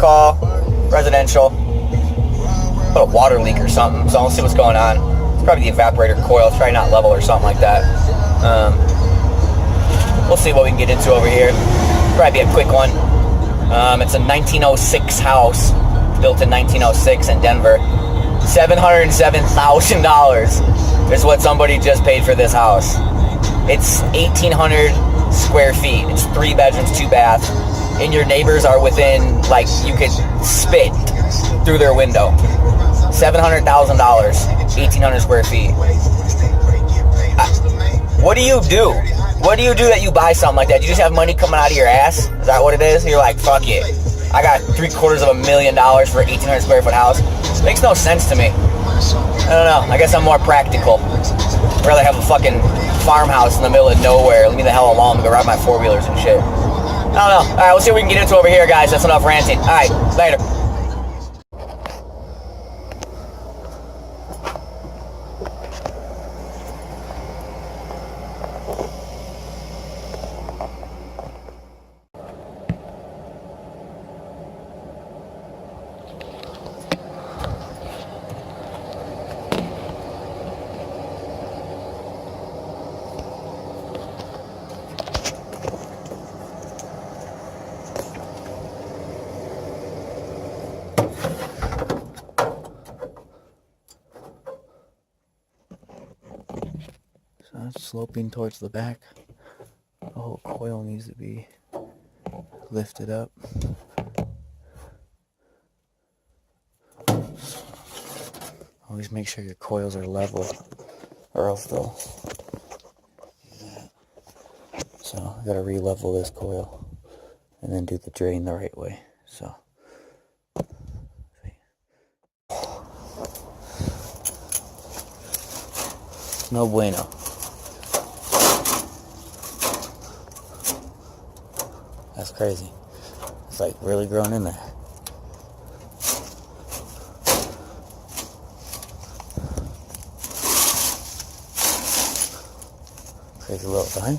call, residential. Put a water leak or something, so I'll see what's going on. It's probably the evaporator coil. It's probably not level or something like that. We'll see what we can get into over here. Probably be a quick one. It's a 1906 house, built in 1906 in Denver. $707,000 is what somebody just paid for this house. It's 1,800 square feet. It's 3 bedrooms, 2 baths. And your neighbors are within, like, you could spit through their window. $700,000, 1,800 square feet. What do you do? What do you do that you buy something like that? You just have money coming out of your ass? Is that what it is? You're like, fuck it. I got $750,000 for an 1,800 square foot house. Makes no sense to me. I don't know. I guess I'm more practical. I'd rather have a fucking farmhouse in the middle of nowhere. Leave me the hell alone. Go ride my 4-wheelers and shit. I don't know. All right, we'll see what we can get into over here, guys. That's enough ranting. All right, later. So it's sloping towards the back. The whole coil needs to be lifted up. Always make sure your coils are level, or else they'll do that. So I gotta re-level this coil and then do the drain the right way. So no bueno. That's crazy. It's like really grown in there. Crazy little thing.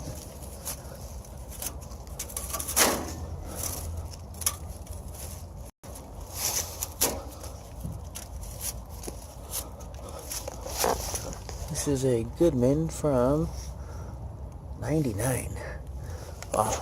This is a Goodman from '99. Wow.